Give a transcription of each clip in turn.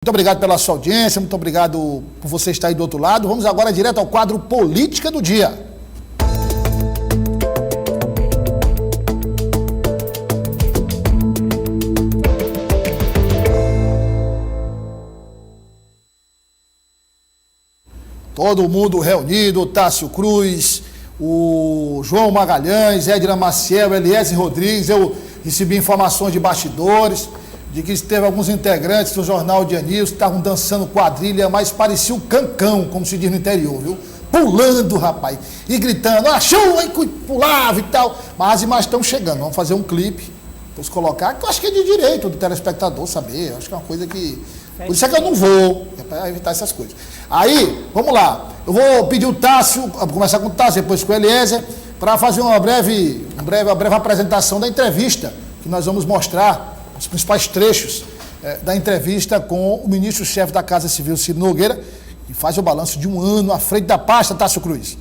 Muito obrigado pela sua audiência, muito obrigado por você estar aí do outro lado. Vamos agora direto ao quadro Política do Dia. Todo mundo reunido, Tássio Cruz, o João Magalhães, Edna Maciel, Eliezer Rodrigues. Eu recebi informações de bastidores, de que teve alguns integrantes do Jornal de Anils que estavam dançando quadrilha, mas parecia o cancão, como se diz no interior, viu? Pulando, rapaz, e gritando, chuva, e pulava e tal. Mas as imagens estão chegando, vamos fazer um clipe, depois colocar, que eu acho que é de direito do telespectador saber, acho que é uma coisa que... Por isso é que eu não vou, é para evitar essas coisas. Aí, vamos lá, eu vou pedir o Tássio, vou começar com o Tássio, depois com o Eliezer, para fazer uma breve apresentação da entrevista, que nós vamos mostrar os principais trechos da entrevista com o ministro-chefe da Casa Civil, Ciro Nogueira, que faz o balanço de um ano à frente da pasta, Tássio Cruz.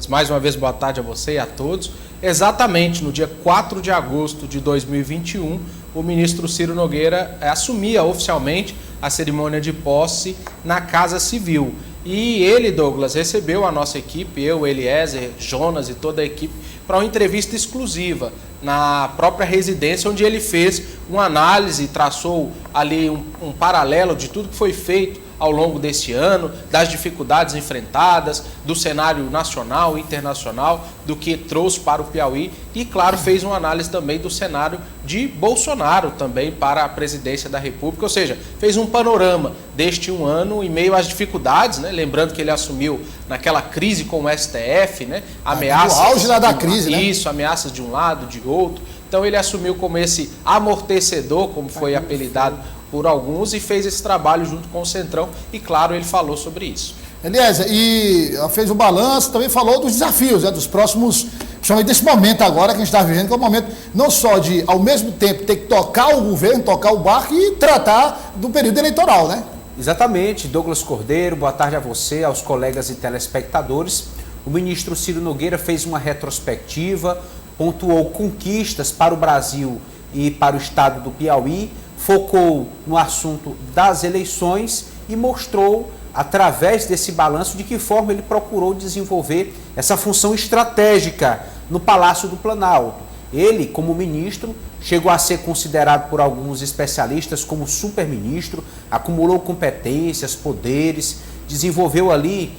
Mais uma vez, boa tarde a você e a todos. Exatamente no dia 4 de agosto de 2021, o ministro Ciro Nogueira assumia oficialmente a cerimônia de posse na Casa Civil. E ele, Douglas, recebeu a nossa equipe, eu, Eliezer, Jonas e toda a equipe, para uma entrevista exclusiva na própria residência, onde ele fez uma análise, traçou ali um paralelo de tudo que foi feito ao longo desse ano, das dificuldades enfrentadas, do cenário nacional e internacional, do que trouxe para o Piauí e, claro, fez uma análise também do cenário de Bolsonaro também para a presidência da República, ou seja, fez um panorama deste um ano em meio às dificuldades, né? Lembrando que ele assumiu naquela crise com o STF, né? Ameaças, no auge lá da crise, né? Isso, ameaças de um lado, de outro. Então ele assumiu como esse amortecedor, como foi apelidado por alguns, e fez esse trabalho junto com o Centrão, e claro, ele falou sobre isso. Eliezer, e fez o balanço, também falou dos desafios, dos próximos, principalmente desse momento agora que a gente está vivendo, que é um momento não só de, ao mesmo tempo, ter que tocar o governo, tocar o barco e tratar do período eleitoral, né? Exatamente, Douglas Cordeiro, boa tarde a você, aos colegas e telespectadores. O ministro Ciro Nogueira fez uma retrospectiva, pontuou conquistas para o Brasil e para o estado do Piauí, focou no assunto das eleições e mostrou, através desse balanço, de que forma ele procurou desenvolver essa função estratégica no Palácio do Planalto. Ele, como ministro, chegou a ser considerado por alguns especialistas como superministro, acumulou competências, poderes, desenvolveu ali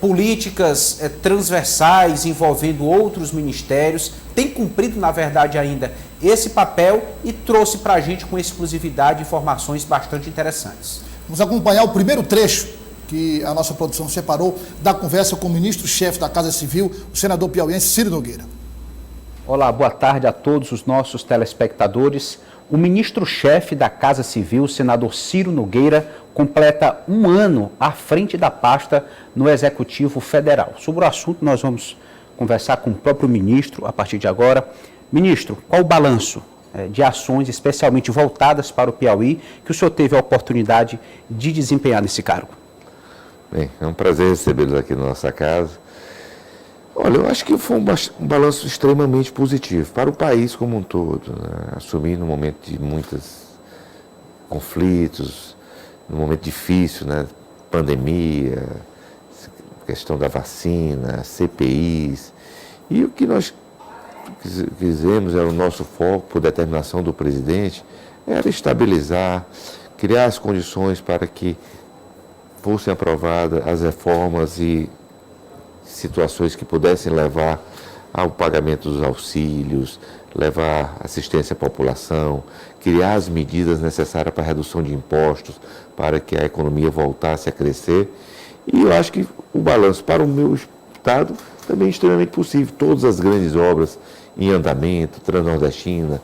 políticas transversais envolvendo outros ministérios, tem cumprido, na verdade, ainda esse papel e trouxe para a gente com exclusividade informações bastante interessantes. Vamos acompanhar o primeiro trecho que a nossa produção separou da conversa com o ministro-chefe da Casa Civil, o senador piauiense Ciro Nogueira. Olá, boa tarde a todos os nossos telespectadores. O ministro-chefe da Casa Civil, o senador Ciro Nogueira, completa um ano à frente da pasta no Executivo Federal. Sobre o assunto, nós vamos conversar com o próprio ministro a partir de agora. Ministro, qual o balanço de ações especialmente voltadas para o Piauí que o senhor teve a oportunidade de desempenhar nesse cargo? Bem, é um prazer recebê-los aqui na nossa casa. Olha, eu acho que foi um balanço extremamente positivo para o país como um todo, né? Assumir num momento de muitos conflitos, num momento difícil, né? Pandemia, questão da vacina, CPIs, e o que nós quisemos, era o nosso foco, por determinação do presidente, era estabilizar, criar as condições para que fossem aprovadas as reformas e situações que pudessem levar ao pagamento dos auxílios, levar assistência à população, criar as medidas necessárias para a redução de impostos, para que a economia voltasse a crescer. E eu acho que o balanço para o meu estado também é extremamente possível. Todas as grandes obras em andamento, Transnordestina,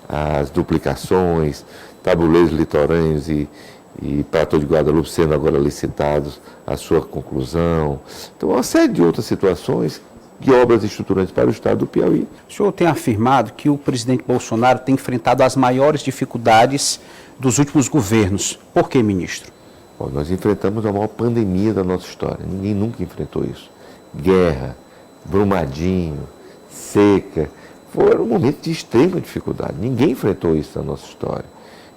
as duplicações, tabuleiros litorâneos e Platô de Guadalupe sendo agora licitados, a sua conclusão. Então, uma série de outras situações de obras estruturantes para o estado do Piauí. O senhor tem afirmado que o presidente Bolsonaro tem enfrentado as maiores dificuldades dos últimos governos. Por quê, ministro? Bom, nós enfrentamos a maior pandemia da nossa história. Ninguém nunca enfrentou isso. Guerra, Brumadinho, seca. Foi um momento de extrema dificuldade. Ninguém enfrentou isso na nossa história.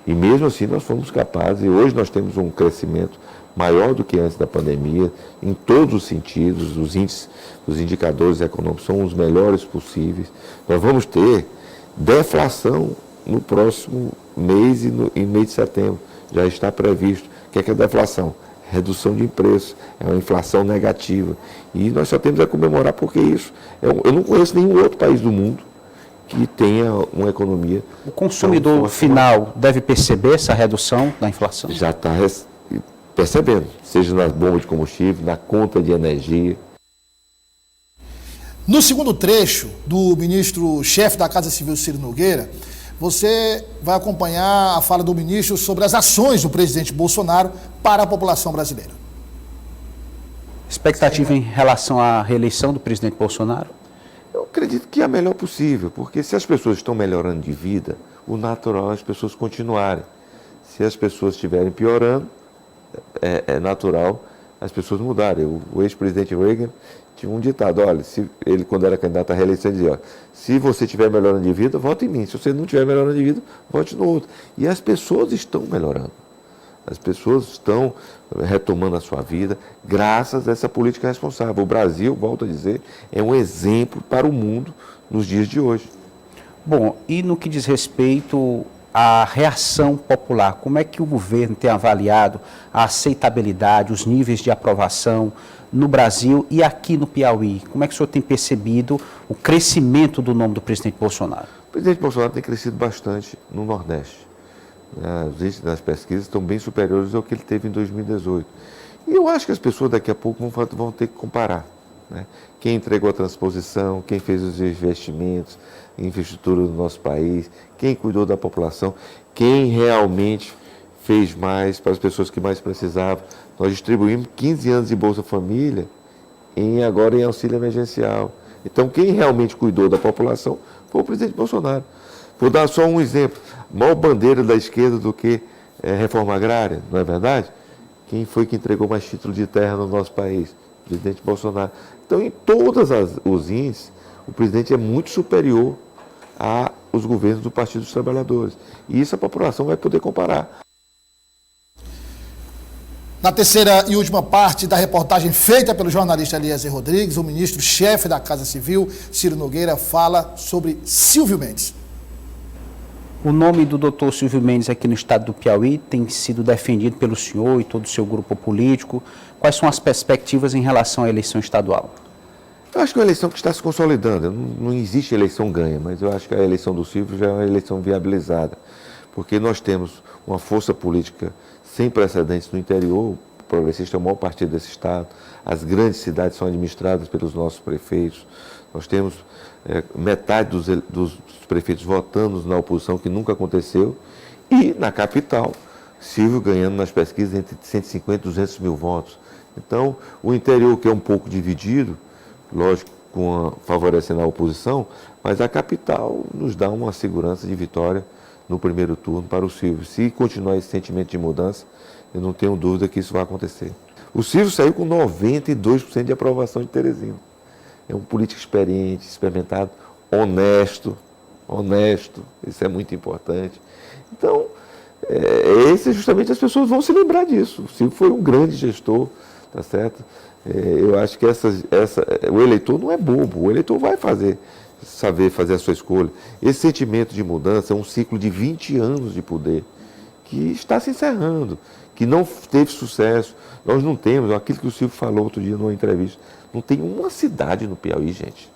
E mesmo assim nós fomos capazes, e hoje nós temos um crescimento maior do que antes da pandemia, em todos os sentidos, os índices, os indicadores econômicos são os melhores possíveis. Nós vamos ter deflação no próximo mês e mês de setembro, já está previsto. O que é a deflação? Redução de preços, é uma inflação negativa. E nós só temos a comemorar porque isso. Eu não conheço nenhum outro país do mundo que tenha uma economia. O consumidor final deve perceber essa redução da inflação? Já está percebendo, seja nas bombas de combustível, na conta de energia. No segundo trecho do ministro-chefe da Casa Civil, Ciro Nogueira, você vai acompanhar a fala do ministro sobre as ações do presidente Bolsonaro para a população brasileira. Expectativa em relação à reeleição do presidente Bolsonaro? Eu acredito que é a melhor possível, porque se as pessoas estão melhorando de vida, o natural é as pessoas continuarem. Se as pessoas estiverem piorando, é natural as pessoas mudarem. O ex-presidente Reagan tinha um ditado, olha, ele quando era candidato à reeleição dizia, olha, se você estiver melhorando de vida, vote em mim. Se você não estiver melhorando de vida, vote no outro. E as pessoas estão melhorando. As pessoas estão retomando a sua vida graças a essa política responsável. O Brasil, volto a dizer, é um exemplo para o mundo nos dias de hoje. Bom, e no que diz respeito à reação popular, como é que o governo tem avaliado a aceitabilidade, os níveis de aprovação no Brasil e aqui no Piauí? Como é que o senhor tem percebido o crescimento do nome do presidente Bolsonaro? O presidente Bolsonaro tem crescido bastante no Nordeste. Os índices das pesquisas estão bem superiores ao que ele teve em 2018. E eu acho que as pessoas daqui a pouco vão ter que comparar, né? Quem entregou a transposição, quem fez os investimentos em infraestrutura do nosso país, quem cuidou da população, quem realmente fez mais para as pessoas que mais precisavam. Nós distribuímos 15 anos de Bolsa Família agora em auxílio emergencial. Então, quem realmente cuidou da população foi o presidente Bolsonaro. Vou dar só um exemplo. Maior bandeira da esquerda do que reforma agrária, não é verdade? Quem foi que entregou mais título de terra no nosso país? O presidente Bolsonaro. Então, em todos os índices, o presidente é muito superior aos governos do Partido dos Trabalhadores. E isso a população vai poder comparar. Na terceira e última parte da reportagem feita pelo jornalista Eliezer Rodrigues, o ministro-chefe da Casa Civil, Ciro Nogueira, fala sobre Silvio Mendes. O nome do doutor Silvio Mendes aqui no estado do Piauí tem sido defendido pelo senhor e todo o seu grupo político. Quais são as perspectivas em relação à eleição estadual? Eu acho que é uma eleição que está se consolidando. Não existe eleição ganha, mas eu acho que a eleição do Silvio já é uma eleição viabilizada. Porque nós temos uma força política sem precedentes no interior, o Progressista é o maior partido desse estado, as grandes cidades são administradas pelos nossos prefeitos, nós temos metade dos prefeitos votando na oposição, que nunca aconteceu, e na capital, Silvio ganhando nas pesquisas entre 150 e 200 mil votos. Então, o interior, que é um pouco dividido, lógico, favorecendo a oposição, mas a capital nos dá uma segurança de vitória no primeiro turno para o Silvio. Se continuar esse sentimento de mudança, eu não tenho dúvida que isso vai acontecer. O Silvio saiu com 92% de aprovação de Teresina. É um político experiente, experimentado, honesto, isso é muito importante. Então, justamente as pessoas vão se lembrar disso. O Silvio foi um grande gestor, tá certo? Eu acho que o eleitor não é bobo, o eleitor vai saber fazer a sua escolha. Esse sentimento de mudança é um ciclo de 20 anos de poder que está se encerrando, que não teve sucesso. Nós não temos, aquilo que o Silvio falou outro dia numa entrevista, não tem uma cidade no Piauí, gente.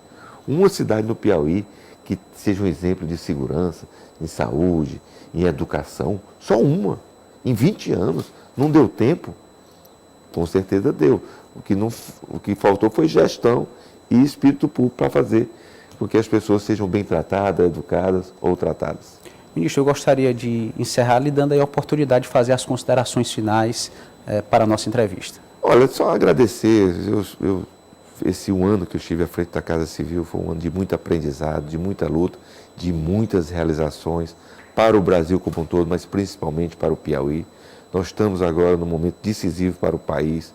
Uma cidade no Piauí que seja um exemplo de segurança, em saúde, em educação. Só uma. Em 20 anos. Não deu tempo? Com certeza deu. O que faltou foi gestão e espírito público para fazer com que as pessoas sejam bem tratadas, educadas ou tratadas. Ministro, eu gostaria de encerrar lhe dando aí a oportunidade de fazer as considerações finais para a nossa entrevista. Olha, só agradecer. Esse um ano que eu estive à frente da Casa Civil foi um ano de muito aprendizado, de muita luta, de muitas realizações para o Brasil como um todo, mas principalmente para o Piauí. Nós estamos agora num momento decisivo para o país.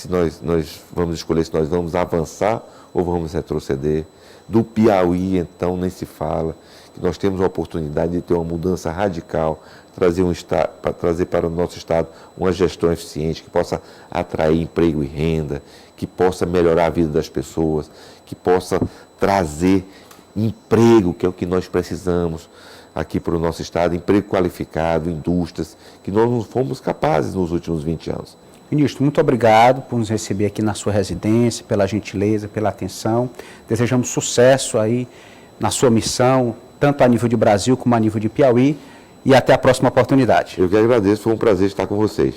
Nós vamos escolher se nós vamos avançar ou vamos retroceder. Do Piauí, então, nem se fala, que nós temos a oportunidade de ter uma mudança radical, trazer para o nosso Estado uma gestão eficiente, que possa atrair emprego e renda, que possa melhorar a vida das pessoas, que possa trazer emprego, que é o que nós precisamos aqui para o nosso Estado, emprego qualificado, indústrias, que nós não fomos capazes nos últimos 20 anos. Ministro, muito obrigado por nos receber aqui na sua residência, pela gentileza, pela atenção. Desejamos sucesso aí na sua missão, tanto a nível de Brasil como a nível de Piauí, e até a próxima oportunidade. Eu que agradeço, foi um prazer estar com vocês.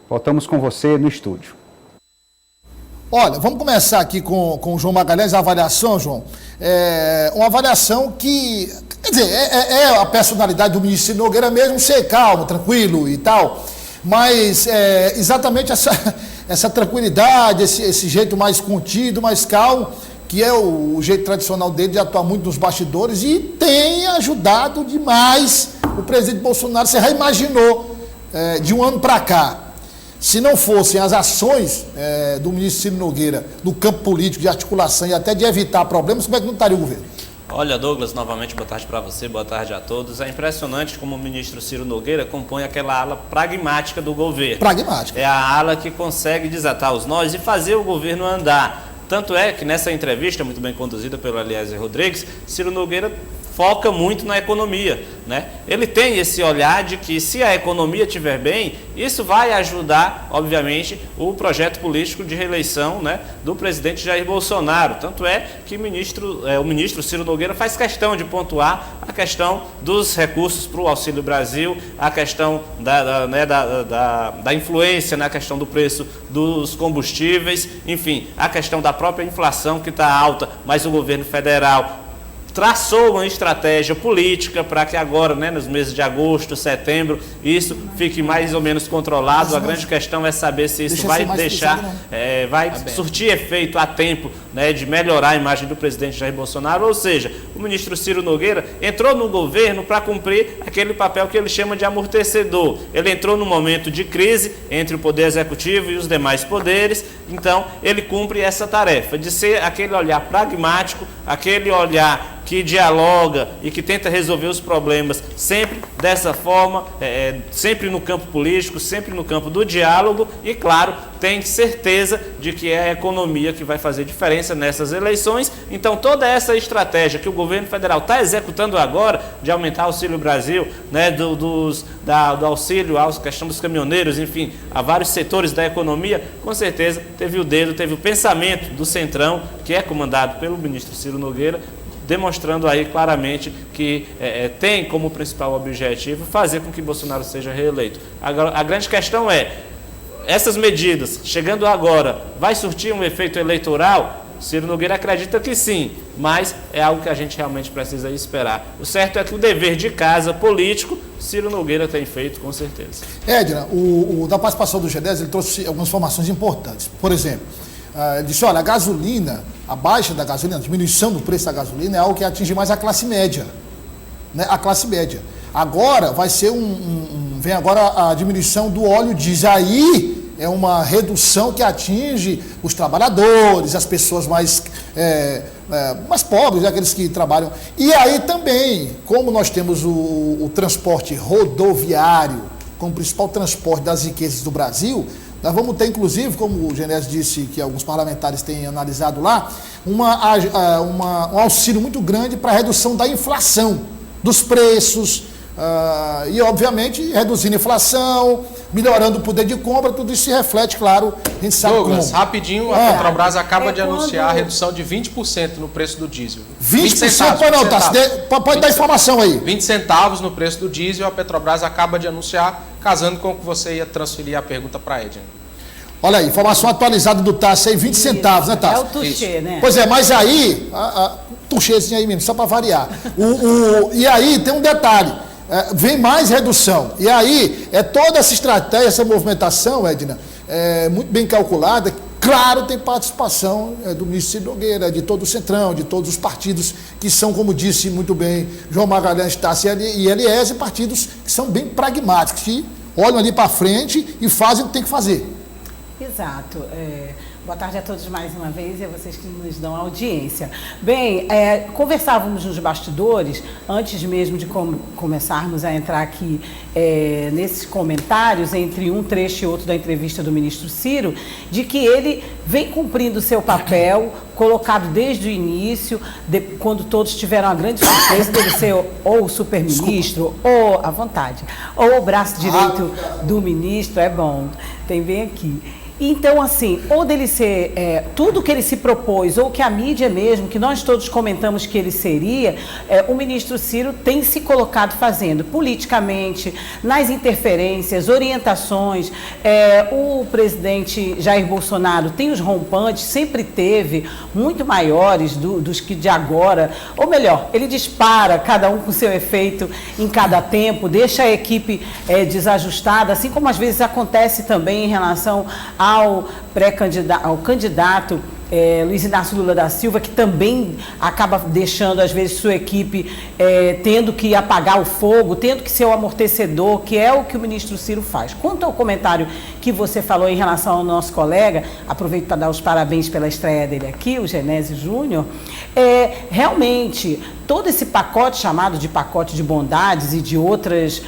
Voltamos com você no estúdio. Olha, vamos começar aqui com o João Magalhães, a avaliação, João. Uma avaliação que, quer dizer, é a personalidade do ministro Ciro Nogueira mesmo, ser calmo, tranquilo e tal, mas exatamente essa tranquilidade, esse jeito mais contido, mais calmo, que é o jeito tradicional dele de atuar muito nos bastidores, e tem ajudado demais o presidente Bolsonaro. Você já imaginou, de um ano para cá, se não fossem as ações do ministro Ciro Nogueira no campo político, de articulação e até de evitar problemas, como é que não estaria o governo? Olha, Douglas, novamente boa tarde para você, boa tarde a todos. É impressionante como o ministro Ciro Nogueira compõe aquela ala pragmática do governo. Pragmática. É a ala que consegue desatar os nós e fazer o governo andar. Tanto é que nessa entrevista, muito bem conduzida pelo Eliezer Rodrigues, Ciro Nogueira foca muito na economia, né? Ele tem esse olhar de que, se a economia estiver bem, isso vai ajudar, obviamente, o projeto político de reeleição, né, do presidente Jair Bolsonaro. Tanto é que o ministro Ciro Nogueira faz questão de pontuar a questão dos recursos para o Auxílio Brasil, a questão da influência na questão do preço dos combustíveis, enfim, a questão da própria inflação, que está alta, mas o governo federal traçou uma estratégia política para que agora, né, nos meses de agosto, setembro, isso fique mais ou menos controlado. A grande questão é saber se isso vai surtir efeito a tempo, né, de melhorar a imagem do presidente Jair Bolsonaro. Ou seja, o ministro Ciro Nogueira entrou no governo para cumprir aquele papel que ele chama de amortecedor. Ele entrou num momento de crise entre o poder executivo e os demais poderes, então ele cumpre essa tarefa de ser aquele olhar pragmático, aquele olhar que dialoga e que tenta resolver os problemas sempre dessa forma, sempre no campo político, sempre no campo do diálogo, e, claro, tem certeza de que é a economia que vai fazer diferença nessas eleições. Então, toda essa estratégia que o governo federal está executando agora, de aumentar o Auxílio Brasil, né, do auxílio à questão dos caminhoneiros, enfim, a vários setores da economia, com certeza teve o pensamento do Centrão, que é comandado pelo ministro Ciro Nogueira, demonstrando aí claramente que tem como principal objetivo fazer com que Bolsonaro seja reeleito. Agora, a grande questão é, essas medidas, chegando agora, vai surtir um efeito eleitoral? Ciro Nogueira acredita que sim, mas é algo que a gente realmente precisa esperar. O certo é que o dever de casa político, Ciro Nogueira tem feito, com certeza. Edna, da participação do G10, ele trouxe algumas informações importantes. Por exemplo, ele disse, olha, a gasolina, a baixa da gasolina, a diminuição do preço da gasolina é algo que atinge mais a classe média, né? A classe média. Agora vai ser vem agora a diminuição do óleo diesel. Aí é uma redução que atinge os trabalhadores, as pessoas mais pobres, aqueles que trabalham. E aí também, como nós temos o transporte rodoviário como principal transporte das riquezas do Brasil, nós vamos ter, inclusive, como o Genésio disse, que alguns parlamentares têm analisado lá, um auxílio muito grande para a redução da inflação, dos preços, e, obviamente, reduzindo a inflação, melhorando o poder de compra, tudo isso se reflete, claro, a gente sabe Douglas, como. rapidinho, a Petrobras acaba de anunciar a redução de 20% no preço do diesel. 20%? Pode dar informação aí. 20 centavos no preço do diesel, a Petrobras acaba de anunciar, casando com o que você ia transferir a pergunta para a Edna. Olha aí, informação atualizada do Tassi aí, 20 centavos, né, Tassi? É o touché, né? Pois é, mas aí, touchézinho aí, menino, só para variar. E aí tem um detalhe, vem mais redução. E aí, toda essa estratégia, essa movimentação, Edna, muito bem calculada. Claro, tem participação do ministro Ciro Nogueira, de todo o Centrão, de todos os partidos que são, como disse muito bem João Magalhães, Tassi e Eliezer, partidos que são bem pragmáticos, que olham ali para frente e fazem o que tem que fazer. Exato. Boa tarde a todos mais uma vez e a vocês que nos dão audiência. Bem, conversávamos nos bastidores, antes mesmo de começarmos a entrar aqui nesses comentários, entre um trecho e outro da entrevista do ministro Ciro, de que ele vem cumprindo o seu papel, colocado desde o início, quando todos tiveram a grande surpresa dele ser ou o superministro, ou à vontade, ou o braço direito do ministro, é bom, tem bem aqui. Então, assim, ou dele ser tudo que ele se propôs, ou que a mídia mesmo, que nós todos comentamos que ele seria, o ministro Ciro tem se colocado fazendo politicamente, nas interferências, orientações. O presidente Jair Bolsonaro tem os rompantes, sempre teve, muito maiores dos que de agora, ou melhor, ele dispara, cada um com seu efeito em cada tempo, deixa a equipe desajustada, assim como às vezes acontece também em relação ao candidato Luiz Inácio Lula da Silva, que também acaba deixando, às vezes, sua equipe tendo que apagar o fogo, tendo que ser o amortecedor, que é o que o ministro Ciro faz. Quanto ao comentário que você falou em relação ao nosso colega, aproveito para dar os parabéns pela estreia dele aqui, o Genésio Júnior, realmente, todo esse pacote chamado de pacote de bondades e de outros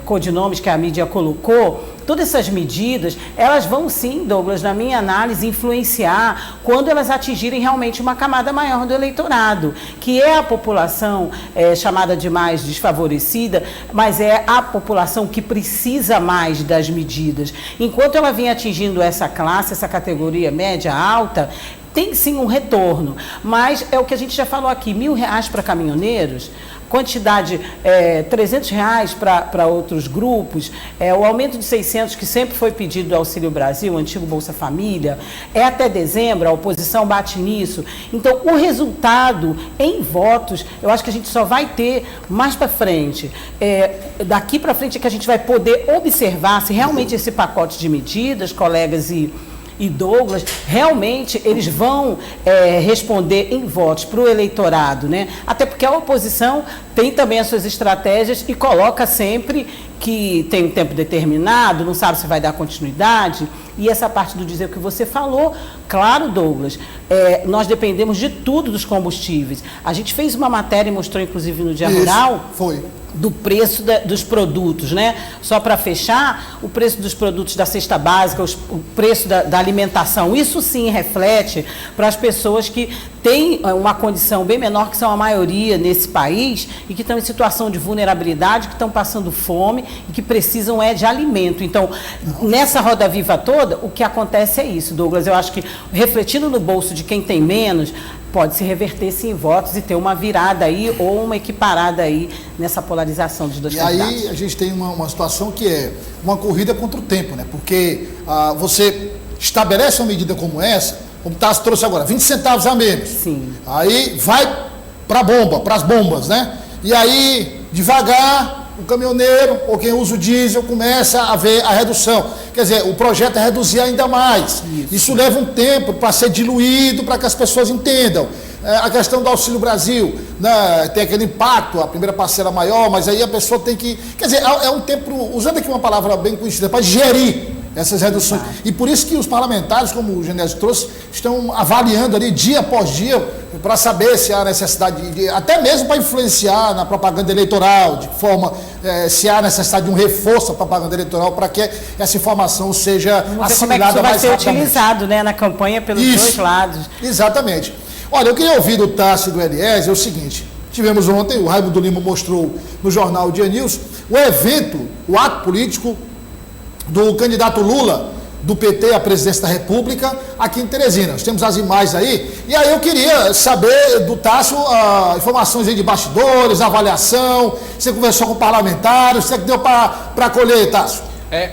codinomes que a mídia colocou, todas essas medidas, elas vão sim, Douglas, na minha análise, influenciar quando elas atingirem realmente uma camada maior do eleitorado, que é a população chamada de mais desfavorecida, mas é a população que precisa mais das medidas. Enquanto ela vem atingindo essa classe, essa categoria média alta, tem sim um retorno, mas é o que a gente já falou aqui, R$1.000 para caminhoneiros, quantidade R$300 para outros grupos, o aumento de 600 que sempre foi pedido do Auxílio Brasil, o antigo Bolsa Família, até dezembro, a oposição bate nisso. Então, o resultado em votos, eu acho que a gente só vai ter mais para frente. Daqui para frente é que a gente vai poder observar se realmente esse pacote de medidas, colegas e Douglas, realmente eles vão responder em votos para o eleitorado, né? Até porque a oposição tem também as suas estratégias e coloca sempre que tem um tempo determinado, não sabe se vai dar continuidade. E essa parte do dizer o que você falou, claro, Douglas, nós dependemos de tudo dos combustíveis. A gente fez uma matéria e mostrou, inclusive, no Dia Rural, do preço dos produtos, né? Só para fechar, o preço dos produtos da cesta básica, o preço da alimentação, isso sim reflete para as pessoas que têm uma condição bem menor, que são a maioria nesse país, e que estão em situação de vulnerabilidade, que estão passando fome e que precisam de alimento. Então, nessa roda viva toda, o que acontece é isso, Douglas. Eu acho que, refletindo no bolso de quem tem menos, pode se reverter sim em votos e ter uma virada aí ou uma equiparada aí nessa polarização dos dois candidatos. E aí a gente tem uma situação que é uma corrida contra o tempo, né? Porque você estabelece uma medida como essa, como o Tassi trouxe agora, 20 centavos a menos. Sim. Aí vai para as bombas, né? E aí, devagar, o caminhoneiro ou quem usa o diesel começa a ver a redução. Quer dizer, o projeto é reduzir ainda mais. Isso leva um tempo para ser diluído, para que as pessoas entendam. A questão do Auxílio Brasil, né, tem aquele impacto, a primeira parcela maior, mas aí a pessoa tem que... Quer dizer, é um tempo, usando aqui uma palavra bem conhecida, para gerir essas reduções. E por isso que os parlamentares, como o Genésio trouxe, estão avaliando ali dia após dia para saber se há necessidade, até mesmo para influenciar na propaganda eleitoral, de forma, se há necessidade de um reforço à propaganda eleitoral para que essa informação seja assimilada mais rapidamente. Como é que isso vai ser utilizado, né, na campanha pelos dois lados. Exatamente. Olha, eu queria ouvir do Tassi e do Eliezer o seguinte: tivemos ontem, o Raimundo Lima mostrou no jornal Dia News, o evento, o ato político do candidato Lula, do PT à presidência da República, aqui em Teresina. Nós temos as imagens aí, e aí eu queria saber do Tássio informações aí de bastidores, avaliação, você conversou com parlamentares, você que deu para colher, Tássio?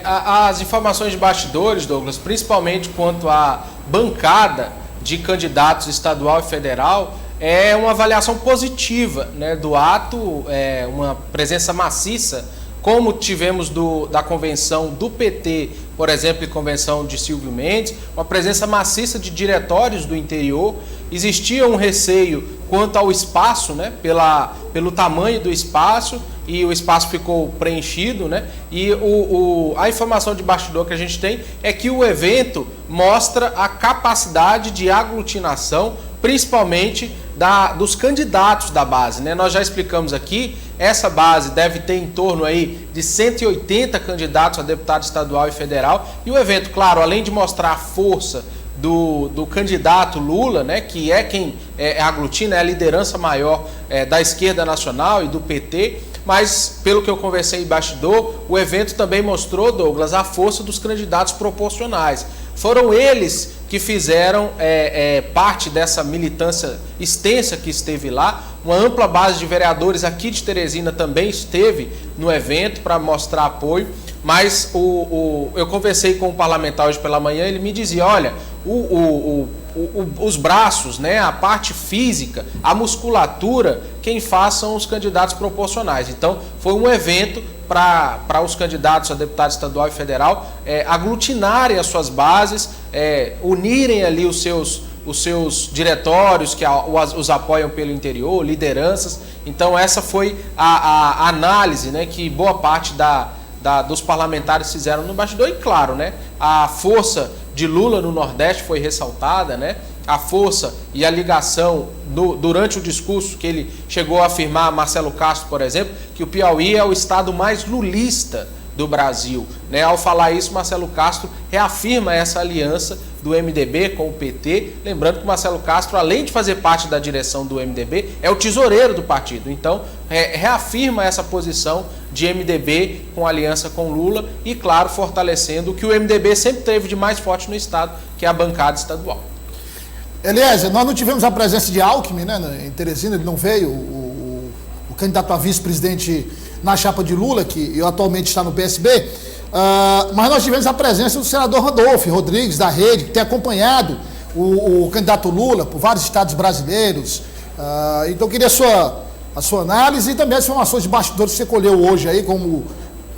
As informações de bastidores, Douglas, principalmente quanto à bancada de candidatos estadual e federal, é uma avaliação positiva, né, do ato, uma presença maciça como tivemos da convenção do PT, por exemplo, e convenção de Silvio Mendes, uma presença maciça de diretórios do interior. Existia um receio quanto ao espaço, né, pelo tamanho do espaço, e o espaço ficou preenchido, né? E a informação de bastidor que a gente tem é que o evento mostra a capacidade de aglutinação, principalmente dos candidatos da base, né? Nós já explicamos aqui, essa base deve ter em torno aí de 180 candidatos a deputado estadual e federal, e o evento, claro, além de mostrar a força do candidato Lula, né, que é quem aglutina, é a liderança maior da esquerda nacional e do PT, mas pelo que eu conversei em bastidor, o evento também mostrou, Douglas, a força dos candidatos proporcionais. Foram eles que fizeram parte dessa militância extensa que esteve lá. Uma ampla base de vereadores aqui de Teresina também esteve no evento para mostrar apoio, mas eu conversei com um parlamentar hoje pela manhã, ele me dizia, olha, os braços, né, a parte física, a musculatura, quem faz são os candidatos proporcionais. Então, foi um evento para os candidatos a deputado estadual e federal aglutinarem as suas bases, unirem ali os seus diretórios que os apoiam pelo interior, lideranças. Então, essa foi a análise, né, que boa parte dos parlamentares fizeram no bastidor. E, claro, né, a força de Lula no Nordeste foi ressaltada, né? A força e a ligação durante o discurso que ele chegou a afirmar, Marcelo Castro, por exemplo, que o Piauí é o estado mais lulista do Brasil, né? Ao falar isso, Marcelo Castro reafirma essa aliança do MDB com o PT, lembrando que Marcelo Castro, além de fazer parte da direção do MDB, é o tesoureiro do partido. Então, reafirma essa posição de MDB com aliança com Lula e, claro, fortalecendo o que o MDB sempre teve de mais forte no estado, que é a bancada estadual. Eliezer, nós não tivemos a presença de Alckmin, né, em Teresina, ele não veio, o candidato a vice-presidente na chapa de Lula, que atualmente está no PSB, mas nós tivemos a presença do senador Randolfo Rodrigues, da Rede, que tem acompanhado o candidato Lula por vários estados brasileiros. Então, eu queria a sua análise e também as informações de bastidores que você colheu hoje aí, como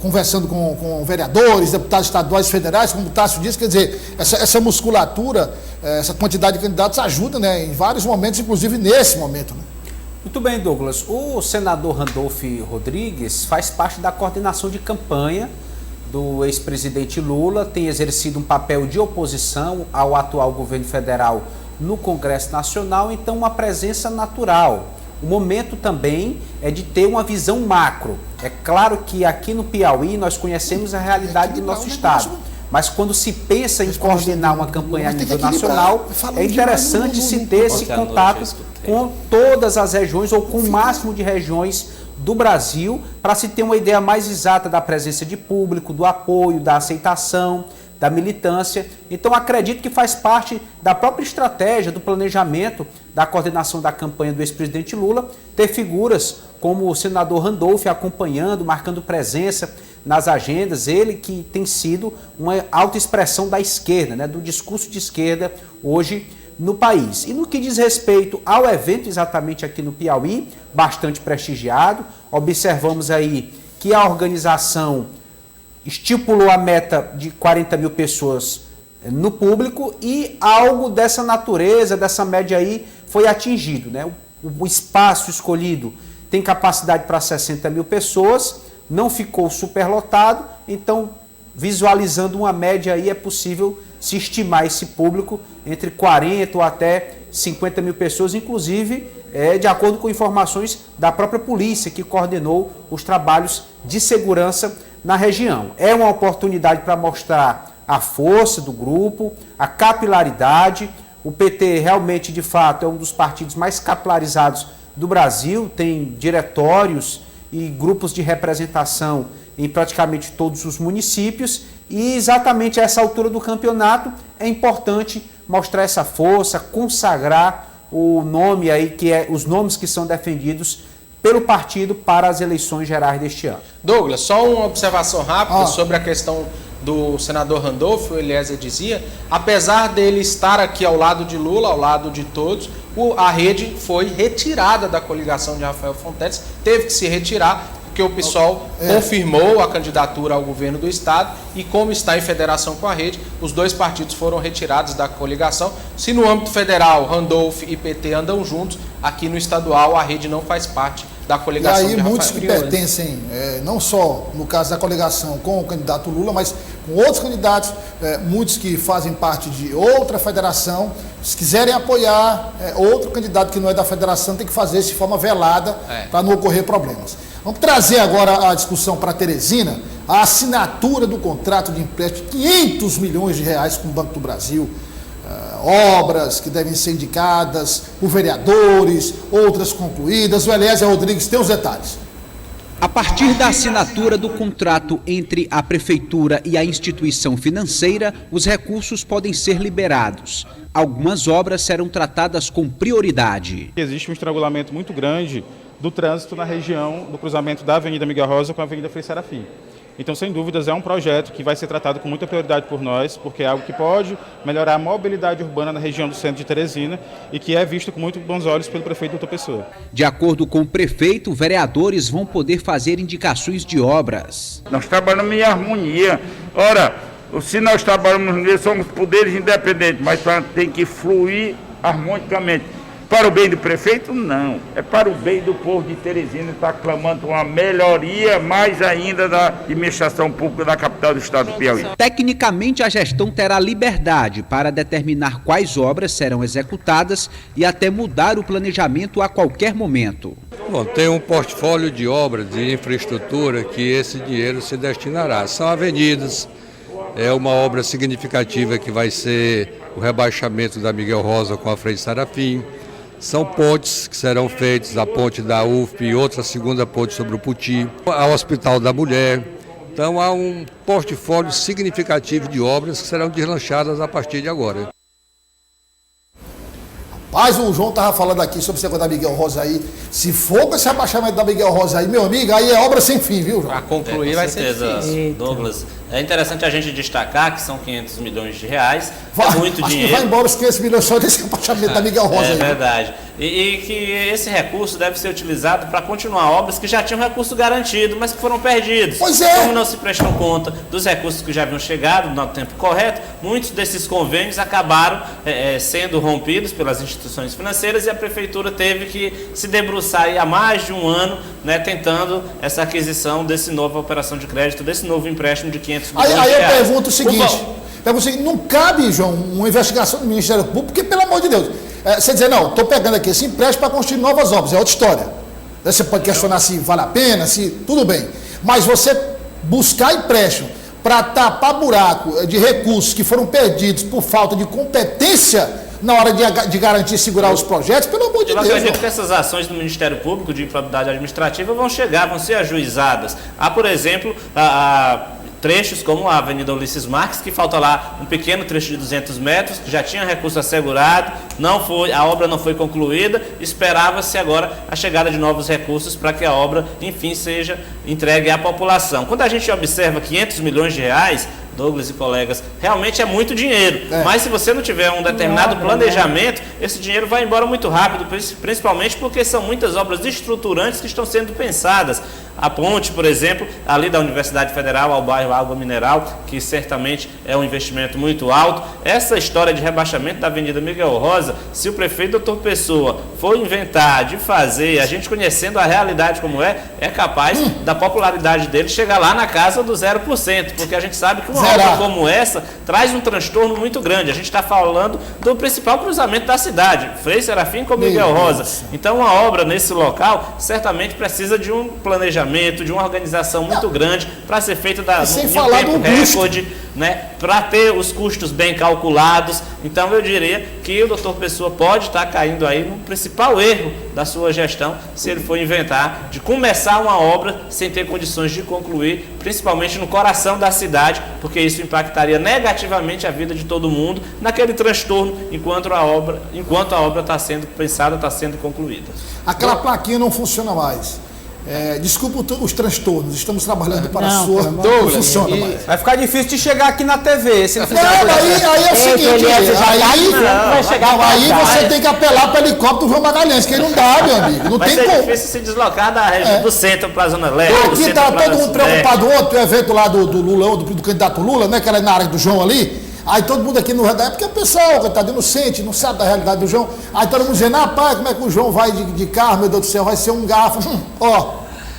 conversando com vereadores, deputados estaduais e federais, como o Tássio disse, quer dizer, essa musculatura, essa quantidade de candidatos ajuda, né, em vários momentos, inclusive nesse momento, né? Muito bem, Douglas. O senador Randolfo Rodrigues faz parte da coordenação de campanha do ex-presidente Lula, tem exercido um papel de oposição ao atual governo federal no Congresso Nacional, então uma presença natural. O momento também é de ter uma visão macro. É claro que aqui no Piauí nós conhecemos a realidade do nosso estado, mas quando se pensa em coordenar uma campanha a nível nacional, é interessante se ter esse contato com todas as regiões ou com o máximo de regiões do Brasil, para se ter uma ideia mais exata da presença de público, do apoio, da aceitação, da militância. Então, acredito que faz parte da própria estratégia, do planejamento, da coordenação da campanha do ex-presidente Lula, ter figuras como o senador Randolfo acompanhando, marcando presença nas agendas, ele que tem sido uma autoexpressão da esquerda, né, do discurso de esquerda hoje no país. E no que diz respeito ao evento exatamente aqui no Piauí, bastante prestigiado, observamos aí que a organização estipulou a meta de 40 mil pessoas no público e algo dessa natureza, dessa média aí, foi atingido, né? O espaço escolhido tem capacidade para 60 mil pessoas, não ficou superlotado, então, visualizando uma média aí, é possível se estimar esse público entre 40 ou até 50 mil pessoas, inclusive de acordo com informações da própria polícia, que coordenou os trabalhos de segurança na região. É uma oportunidade para mostrar a força do grupo, a capilaridade. O PT realmente, de fato, é um dos partidos mais capilarizados do Brasil, tem diretórios e grupos de representação em praticamente todos os municípios, e exatamente a essa altura do campeonato é importante mostrar essa força, consagrar o nome aí, os nomes que são defendidos pelo partido para as eleições gerais deste ano. Douglas, só uma observação rápida sobre a questão do senador Randolfo. O Eliezer dizia, apesar dele estar aqui ao lado de Lula, ao lado de todos, a rede foi retirada da coligação de Rafael Fonteles, teve que se retirar porque o PSOL confirmou a candidatura ao governo do Estado e, como está em federação com a rede, os dois partidos foram retirados da coligação. Se no âmbito federal, Randolph e PT andam juntos, aqui no estadual a rede não faz parte da coligação. E aí de muitos que Rafael pertencem, não só no caso da coligação com o candidato Lula, mas com outros candidatos, muitos que fazem parte de outra federação, se quiserem apoiar outro candidato que não é da federação, tem que fazer isso de forma velada para não ocorrer problemas. Vamos trazer agora a discussão para Teresina, a assinatura do contrato de empréstimo de 500 milhões de reais com o Banco do Brasil. Obras que devem ser indicadas por vereadores, outras concluídas. O Eliezer Rodrigues tem os detalhes. A partir da assinatura do contrato entre a Prefeitura e a instituição financeira, os recursos podem ser liberados. Algumas obras serão tratadas com prioridade. Existe um estrangulamento muito grande do trânsito na região do cruzamento da Avenida Miguel Rosa com a Avenida Frei Serafim. Então, sem dúvidas, é um projeto que vai ser tratado com muita prioridade por nós, porque é algo que pode melhorar a mobilidade urbana na região do centro de Teresina e que é visto com muito bons olhos pelo prefeito Doutor Pessoa. De acordo com o prefeito, vereadores vão poder fazer indicações de obras. Nós trabalhamos em harmonia. Ora, se nós trabalhamos em harmonia, somos poderes independentes, mas tem que fluir harmonicamente. Para o bem do prefeito, não. É para o bem do povo de Teresina, está clamando uma melhoria mais ainda da administração pública da capital do estado do Piauí. Tecnicamente, a gestão terá liberdade para determinar quais obras serão executadas e até mudar o planejamento a qualquer momento. Bom, tem um portfólio de obras de infraestrutura que esse dinheiro se destinará. São avenidas, é uma obra significativa que vai ser o rebaixamento da Miguel Rosa com a Frei Serafim. São pontes que serão feitas, a ponte da UFP e outra segunda ponte sobre o Puti, ao Hospital da Mulher. Então há um portfólio significativo de obras que serão deslanchadas a partir de agora. Mas o João estava falando aqui sobre esse negócio da Miguel Rosa aí. Se for com esse abaixamento da Miguel Rosa aí, meu amigo, aí é obra sem fim, viu, João? Para concluir vai ser difícil. Douglas, é interessante a gente destacar que são 500 milhões de reais, é muito acho dinheiro. Que vai embora os 500 milhões só desse abaixamento da Miguel Rosa aí. É verdade. E que esse recurso deve ser utilizado para continuar obras que já tinham recurso garantido, mas que foram perdidos. Pois é. Como não se prestam conta dos recursos que já haviam chegado no tempo correto, muitos desses convênios acabaram sendo rompidos pelas instituições financeiras e a prefeitura teve que se debruçar aí há mais de um ano, né, tentando essa aquisição desse nova operação de crédito, desse novo empréstimo de 500 milhões de reais. Aí eu pergunto o seguinte, não cabe, João, uma investigação do Ministério Público, porque, pelo amor de Deus, você dizer, não, estou pegando aqui esse empréstimo para construir novas obras, é outra história. Você pode questionar se vale a pena, se tudo bem, mas você buscar empréstimo para tapar buraco de recursos que foram perdidos por falta de competência na hora de garantir e segurar os projetos, pelo amor de Deus. Eu acredito que essas ações do Ministério Público de improbidade administrativa vão ser ajuizadas. Há, por exemplo, trechos como a Avenida Ulisses Marques, que falta lá um pequeno trecho de 200 metros, que já tinha recurso assegurado, a obra não foi concluída, esperava-se agora a chegada de novos recursos para que a obra, enfim, seja entregue à população. Quando a gente observa 500 milhões de reais, Douglas e colegas, realmente é muito dinheiro, mas se você não tiver um determinado planejamento, esse dinheiro vai embora muito rápido, principalmente porque são muitas obras estruturantes que estão sendo pensadas. A ponte, por exemplo, ali da Universidade Federal ao bairro Água Mineral, que certamente é um investimento muito alto. Essa história de rebaixamento da Avenida Miguel Rosa, se o prefeito Doutor Pessoa for inventar de fazer, a gente conhecendo a realidade como é capaz da popularidade dele chegar lá na casa do 0%, porque a gente sabe que uma obra como essa traz um transtorno muito grande. A gente está falando do principal cruzamento da cidade, Frei Serafim com Miguel Rosa. Então, uma obra nesse local certamente precisa de um planejamento, de uma organização muito grande para ser feita sem falar do recorde, né, para ter os custos bem calculados. Então eu diria que o doutor Pessoa pode estar caindo aí no principal erro da sua gestão, se ele for inventar de começar uma obra sem ter condições de concluir, principalmente no coração da cidade, porque isso impactaria negativamente a vida de todo mundo naquele transtorno enquanto a obra está sendo pensada, está sendo concluída. Aquela plaquinha não funciona mais. Desculpa os transtornos, estamos trabalhando para Não, a sua. Não funciona mais. Vai ficar difícil de chegar aqui na TV. Se não fizer Aí é o seguinte, aí vai você tem que apelar para o helicóptero do João Magalhães, que aí não dá, meu amigo. Não Vai tem ser como. difícil se deslocar da região do centro para a Zona Leste. do Aqui centro tá pra todo mundo Sudeste. preocupado ontem, o evento lá do Lula, do candidato Lula, né? Que era na área do João ali. Aí todo mundo aqui no radar, porque o pessoal tá inocente, não sabe da realidade do João. Aí todo mundo dizendo, rapaz, como é que o João vai de carro, meu Deus do céu, vai ser um garfo.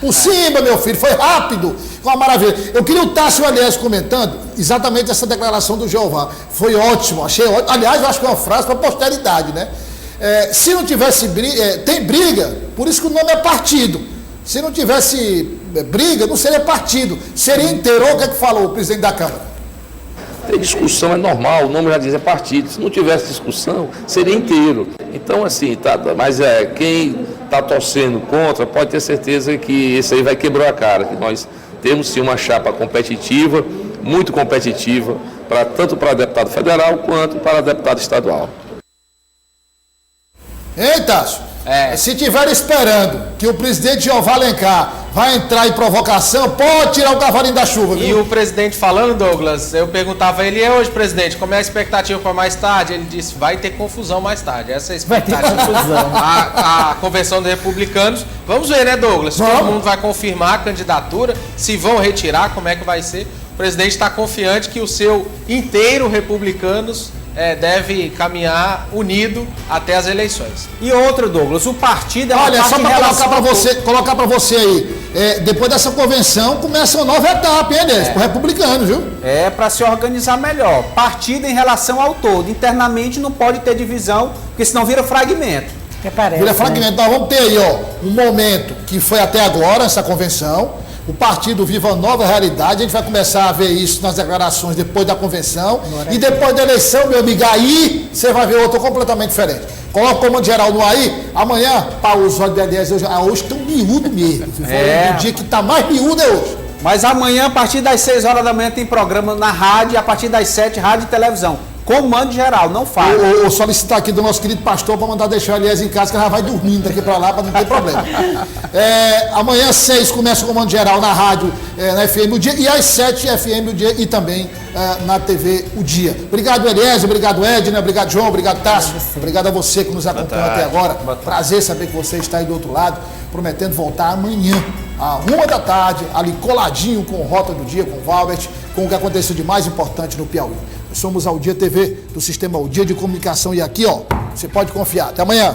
Por cima, meu filho, foi rápido, foi uma maravilha. Eu queria o Tássio, aliás, comentando exatamente essa declaração do Jeová. Foi ótimo, achei ótimo. Aliás, eu acho que é uma frase para a posteridade, né? Se não tivesse briga, tem briga, por isso que o nome é partido. Se não tivesse briga, não seria partido, seria inteiro. Olha o que é que falou o presidente da Câmara. Tem discussão, é normal, o nome já diz, é partido. Se não tivesse discussão, seria inteiro. Então, assim, mas quem está torcendo contra, pode ter certeza que esse aí vai quebrar a cara. Que nós temos sim uma chapa competitiva, muito competitiva, tanto para deputado federal quanto para deputado estadual. Hein, Tássio? Se estiver esperando que o presidente Jeová Alencar vai entrar em provocação, pode tirar o cavalinho da chuva, viu? E o presidente falando, Douglas, eu perguntava a ele, e hoje, presidente, como é a expectativa para mais tarde? Ele disse, vai ter confusão mais tarde. Essa é a expectativa. Vai ter confusão. A convenção dos republicanos. Vamos ver, né, Douglas? Se todo mundo vai confirmar a candidatura, se vão retirar, como é que vai ser. O presidente está confiante que o seu inteiro republicanos deve caminhar unido até as eleições. E outra, Douglas, o partido é uma Olha, parte só em para relação colocar para você aí, depois dessa convenção começa uma nova etapa, hein, Edésio? Para o republicano, viu? É para se organizar melhor. Partido em relação ao todo. Internamente não pode ter divisão, porque senão vira fragmento. Vira fragmento. Nós vamos ter aí, um momento que foi até agora, essa convenção. O partido vive uma nova realidade, a gente vai começar a ver isso nas declarações depois da convenção. E depois da eleição, meu amigo, aí você vai ver outra completamente diferente. Coloca o comando geral no aí, amanhã, os olhos de 10 hoje estão miúdos mesmo. O dia que está mais miúdo é hoje. Mas amanhã, a partir das 6 horas da manhã, tem programa na rádio, e a partir das 7, rádio e televisão. Comando geral, não faz. Vou solicitar aqui do nosso querido pastor para mandar deixar o Elias em casa, que ela vai dormindo daqui para lá, para não ter problema. Amanhã às 6 começa o comando geral na rádio, na FM O Dia, e às 7 FM O Dia e também na TV O Dia. Obrigado, Elias, obrigado, Edna, obrigado, João, obrigado, Tássio. Obrigado a você que nos acompanhou até agora. Prazer saber que você está aí do outro lado, prometendo voltar amanhã, à 1 da tarde, ali coladinho com o Rota do Dia, com o Valbert, com o que aconteceu de mais importante no Piauí. Somos a O Dia TV do Sistema O Dia de Comunicação e aqui, você pode confiar. Até amanhã.